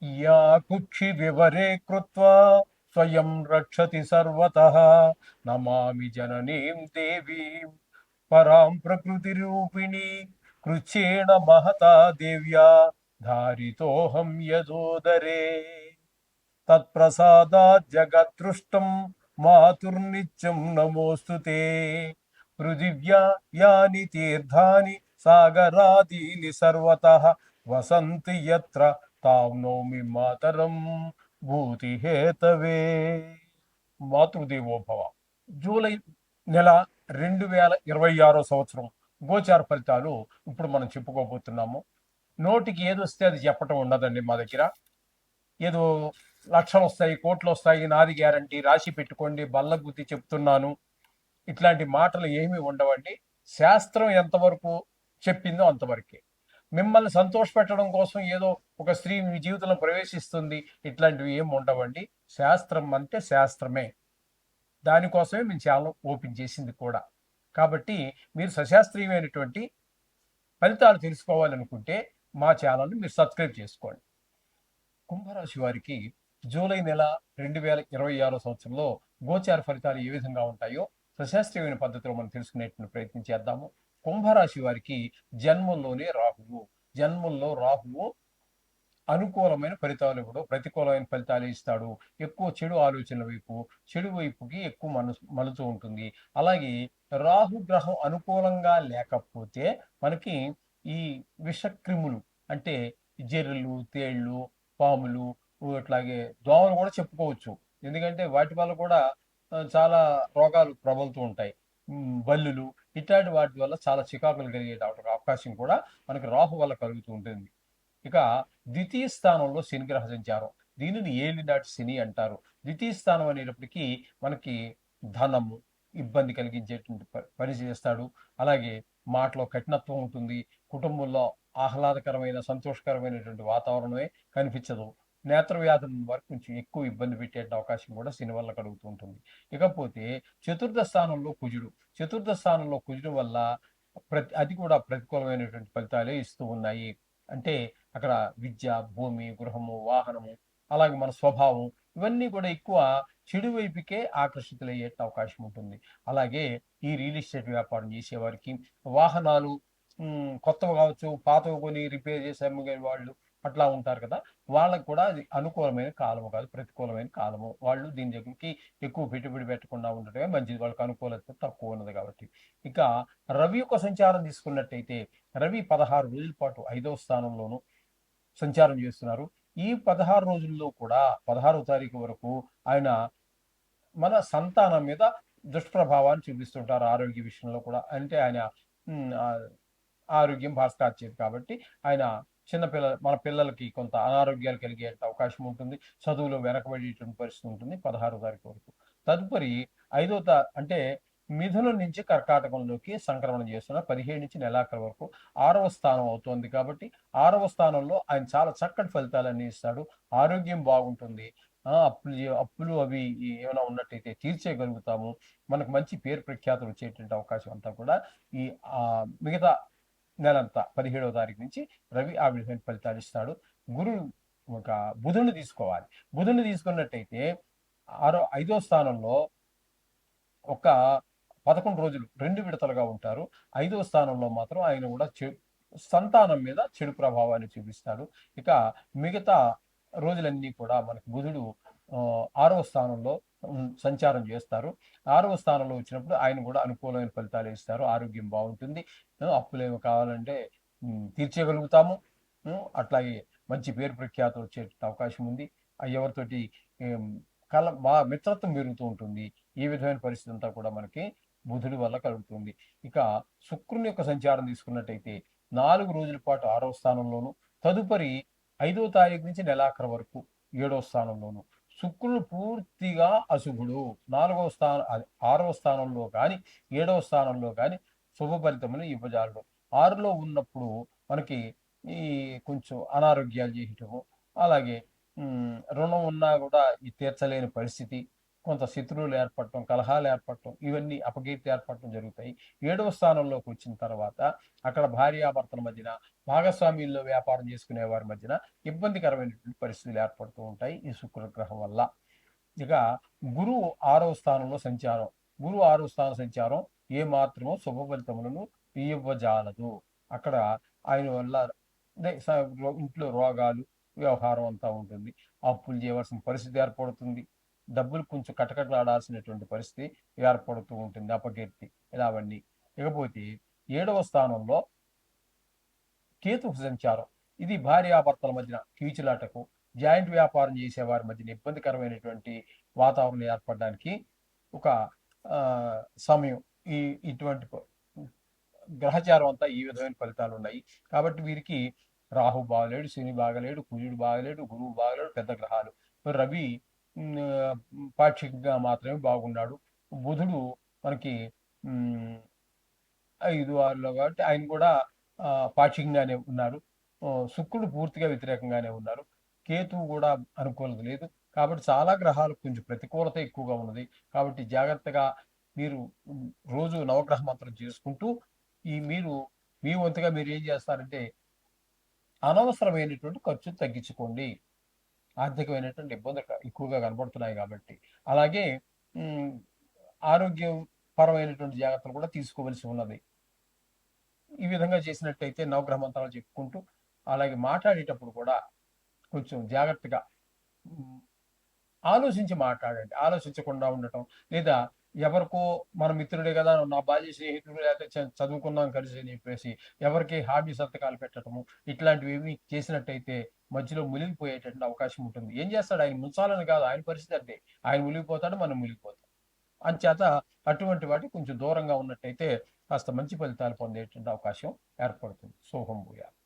या कुक्षि विवरे कृत्वा स्वयं रक्षति सर्वतः नमामि जननीं देवीं परां प्रकृतिरूपिणी कृच्छेण महता देव्या धारितोऽहं यदोदरे तत्प्रसादात् जगत्तृष्टं मातुर्नित्यं नमोऽस्तु ते पृथिव्या यानि तीर्थानि सागरादीनि सर्वतः वसन्ति यत्र तां नौमि मातरं भूतिहेतवे మాతృదేవోభవ. జూలై నెల 2026 సంవత్సరం గోచార ఫలితాలు ఇప్పుడు మనం చెప్పుకోబోతున్నాము. నోటికి ఏదొస్తే అది చెప్పటం ఉండదండి మా దగ్గర. ఏదో లక్షలు వస్తాయి, కోట్లు వస్తాయి, నాది గ్యారంటీ, రాసి పెట్టుకోండి, బల్ల గుద్ది చెప్తున్నాను, ఇట్లాంటి మాటలు ఏమీ ఉండవండి. శాస్త్రం ఎంతవరకు చెప్పిందో అంతవరకే. మిమ్మల్ని సంతోషపెట్టడం కోసం ఏదో ఒక స్త్రీ మీ జీవితంలో ప్రవేశిస్తుంది, ఇట్లాంటివి ఏమి ఉండవండి. శాస్త్రం అంటే శాస్త్రమే. దానికోసమే మేము ఛానల్ ఓపెన్ చేసింది కూడా. కాబట్టి మీరు సశాస్త్రీయమైనటువంటి ఫలితాలు తెలుసుకోవాలనుకుంటే మా ఛానల్ని మీరు సబ్స్క్రైబ్ చేసుకోండి. కుంభరాశి వారికి జూలై నెల 2026 సంవత్సరంలో గోచార ఫలితాలు ఏ విధంగా ఉంటాయో సశాస్త్రీయమైన పద్ధతిలో మనం తెలుసుకునేటువంటి ప్రయత్నం చేద్దాము. కుంభరాశి వారికి జన్మంలో రాహువు అనుకూలమైన ఫలితాలు ఇవ్వడు, ప్రతికూలమైన ఫలితాలు ఇస్తాడు. ఎక్కువ చెడు ఆలోచనల వైపు, చెడు వైపుకి ఎక్కువ మలుతూ ఉంటుంది. అలాగే రాహు గ్రహం అనుకూలంగా లేకపోతే మనకి ఈ విషక్రిములు అంటే జెర్రులు, తేళ్లు, పాములు, అట్లాగే దోమలు కూడా చెప్పుకోవచ్చు. ఎందుకంటే వాటి వల్ల కూడా చాలా రోగాలు ప్రబలుతూ ఉంటాయి. బల్లులు ఇట్లాంటి వాటి వల్ల చాలా చికాకులు కలిగే అవకాశం కూడా మనకి రాహు వల్ల కలుగుతూ ఉంటుంది. ఇక ద్వితీయ స్థానంలో శనిగ్రహ సంచారం, దీనిని ఏలినాటి శని అంటారు. ద్వితీయ స్థానం అనేటప్పటికీ మనకి ధనము ఇబ్బంది కలిగించేటువంటి పని చేస్తాడు. అలాగే మాటలో కఠినత్వం ఉంటుంది. కుటుంబంలో ఆహ్లాదకరమైన సంతోషకరమైనటువంటి వాతావరణమే కనిపించదు. నేత్ర వ్యాధుల వరకు కొంచెం ఎక్కువ ఇబ్బంది పెట్టే అవకాశం కూడా శని వల్ల కలుగుతూ ఉంటుంది. ఇకపోతే చతుర్థ స్థానంలో కుజుడు వల్ల అది కూడా ప్రతికూలమైనటువంటి ఫలితాలే ఇస్తూ ఉన్నాయి. అంటే అక్కడ విద్య, భూమి, గృహము, వాహనము, అలాగే మన స్వభావం, ఇవన్నీ కూడా ఎక్కువ చెడు వైపుకే ఆకర్షితులయ్యే అవకాశం ఉంటుంది. అలాగే ఈ రియల్ ఎస్టేట్ వ్యాపారం చేసేవారికి వాహనాలు కొత్తవి కావచ్చు, పాతవి కొని రిపేర్ చేసి అమ్ముకునే వాళ్ళు అట్లా ఉంటారు కదా, వాళ్ళకు కూడా అది అనుకూలమైన కాలము కాదు, ప్రతికూలమైన కాలము. వాళ్ళు దీని దగ్గరికి ఎక్కువ పెట్టుబడి పెట్టకుండా ఉండటమే మంచిది, వాళ్ళకి అనుకూలత తక్కువ ఉన్నది కాబట్టి. ఇక రవి యొక్క సంచారం తీసుకున్నట్టయితే రవి 16 రోజుల పాటు 5వ స్థానంలోను సంచారం చేస్తున్నారు. ఈ 16 రోజుల్లో కూడా 16వ తారీఖు వరకు ఆయన మన సంతానం మీద దుష్ప్రభావాన్ని చూపిస్తుంటారు. ఆరోగ్య విషయంలో కూడా. అంటే ఆయన ఆరోగ్యం భాస్కర్చేది కాబట్టి ఆయన మన పిల్లలకి కొంత అనారోగ్యాలు కలిగే అవకాశం ఉంటుంది. చదువులో వెనకబడేటువంటి పరిస్థితి ఉంటుంది 16వ తారీఖు వరకు. తదుపరి అంటే మిథునం నుంచి కర్కాటకంలోకి సంక్రమణ చేస్తున్న 17 నుంచి నెలాఖరు వరకు 6వ స్థానం అవుతోంది. కాబట్టి 6వ స్థానంలో ఆయన చాలా చక్కటి ఫలితాలన్నీ ఇస్తాడు. ఆరోగ్యం బాగుంటుంది. అప్పులు అవి ఏమైనా ఉన్నట్టయితే తీర్చేయగలుగుతాము. మనకు మంచి పేరు ప్రఖ్యాతులు వచ్చేటువంటి అవకాశం అంతా కూడా ఈ మిగతా నెలంతా 17వ తారీఖు నుంచి రవి ఆ విధమైన ఫలితాలు ఇస్తాడు. బుధుని తీసుకోవాలి. బుధుని తీసుకున్నట్టయితే 5వ స్థానంలో ఒక 11 రోజులు 2 విడతలుగా ఉంటారు. 5వ స్థానంలో మాత్రం ఆయన కూడా సంతానం మీద చెడు ప్రభావాన్ని చూపిస్తాడు. ఇక మిగతా రోజులన్నీ కూడా మనకు బుధుడు 6వ స్థానంలో సంచారం చేస్తారు. 6వ స్థానంలో వచ్చినప్పుడు ఆయన కూడా అనుకూలమైన ఫలితాలు ఇస్తారు. ఆరోగ్యం బాగుంటుంది. అప్పులు ఏమి కావాలంటే తీర్చేయగలుగుతాము. అట్లాగే మంచి పేరు ప్రఖ్యాతులు వచ్చే అవకాశం ఉంది. ఎవరితోటి మిత్రత్వం పెరుగుతూ ఉంటుంది. ఈ విధమైన పరిస్థితి అంతా కూడా మనకి బుధుడి వల్ల కలుగుతుంది. ఇక శుక్రుని యొక్క సంచారం తీసుకున్నట్టయితే 4 రోజుల పాటు 6వ స్థానంలోను, తదుపరి 5వ తారీఖు నుంచి నెలాఖరు వరకు 7వ స్థానంలోను. శుక్రుడు పూర్తిగా అశుభుడు. 6వ స్థానంలో కానీ 7వ స్థానంలో కానీ శుభ ఫలితములు ఇవ్వజాలడు. 6లో ఉన్నప్పుడు మనకి ఈ కొంచెం అనారోగ్యాలు చేయటము, అలాగే రుణం ఉన్నా కూడా ఈ తీర్చలేని పరిస్థితి, కొంత శత్రువులు ఏర్పడటం, కలహాలు ఏర్పడటం, ఇవన్నీ అపకీర్తి ఏర్పడటం జరుగుతాయి. 7వ స్థానంలోకి వచ్చిన తర్వాత అక్కడ భార్యాభర్తల మధ్యన, భాగస్వామ్యుల్లో వ్యాపారం చేసుకునే వారి మధ్యన ఇబ్బందికరమైనటువంటి పరిస్థితులు ఏర్పడుతూ ఉంటాయి ఈ శుక్రగ్రహం వల్ల. ఇక గురువు 6వ స్థానంలో సంచారం. గురువు 6వ స్థానం సంచారం ఏ మాత్రమో శుభ ఫలితములను ఇవ్వజాలదు. అక్కడ ఆయన వల్ల ఇంట్లో రోగాలు, వ్యవహారం అంతా ఉంటుంది. అప్పులు చేయవలసిన పరిస్థితి ఏర్పడుతుంది. డబ్బులు కొంచెం కటకటలాడాల్సినటువంటి పరిస్థితి ఏర్పడుతూ ఉంటుంది. అపకీర్తి ఇలా అవన్నీ. ఇకపోతే 7వ స్థానంలో కేతు సంచారం. ఇది భార్యాభర్తల మధ్యన కీచులాటకు, జాయింట్ వ్యాపారం చేసే వారి మధ్యన ఇబ్బందికరమైనటువంటి వాతావరణం ఏర్పడడానికి ఒక సమయం. ఇటువంటి గ్రహచారం అంతా ఈ విధమైన ఫలితాలు ఉన్నాయి. కాబట్టి వీరికి రాహు బాగలేడు, శని బాగలేడు, కుజుడు బాగలేడు, గురువు బాగలేడు, పెద్ద గ్రహాలు. రవి పాక్షికంగా మాత్రమే బాగున్నాడు. బుధుడు మనకి 5-6లో కాబట్టి ఆయన కూడా పాక్షికంగానే ఉన్నారు. శుక్రుడు పూర్తిగా వ్యతిరేకంగానే ఉన్నారు. కేతువు కూడా అనుకూలత లేదు. కాబట్టి చాలా గ్రహాలకు కొంచెం ప్రతికూలత ఎక్కువగా ఉన్నది. కాబట్టి జాగ్రత్తగా మీరు రోజు నవగ్రహ మంత్రం చేసుకుంటూ మీరు మీ వంతుగా మీరు ఏం చేస్తారంటే అనవసరమైనటువంటి ఖర్చులు తగ్గించుకోండి. ఆర్థికమైనటువంటి ఇబ్బందులు ఎక్కువగా కనబడుతున్నాయి కాబట్టి. అలాగే ఆరోగ్యం పరమైనటువంటి జాగ్రత్తలు కూడా తీసుకోవలసి ఉన్నది. ఈ విధంగా చేసినట్టయితే నవగ్రహ మంత్రాలు చెప్పుకుంటూ, అలాగే మాట్లాడేటప్పుడు కూడా కొంచెం జాగ్రత్తగా ఆలోచించి మాట్లాడండి. ఆలోచించకుండా ఉండటం, లేదా ఎవరికో మన మిత్రుడే కదా, నా బాల్య స్నేహితుడు, లేకపోతే చదువుకున్నాం కలిసి అని చెప్పేసి ఎవరికి హామీ సంతకాలు పెట్టడము, ఇట్లాంటివి ఏమి చేసినట్టయితే మధ్యలో మునిగిపోయేటటువంటి అవకాశం ఉంటుంది. ఏం చేస్తాడు ఆయన? ముంచాలని కాదు, ఆయన పరిస్థితి అంతే. ఆయన మునిగిపోతాడు, మనం మునిగిపోతాం. అంచేత అటువంటి వాటికి కొంచెం దూరంగా ఉన్నట్టయితే కాస్త మంచి ఫలితాలు పొందేటువంటి అవకాశం ఏర్పడుతుంది. శుభం భూయాత్.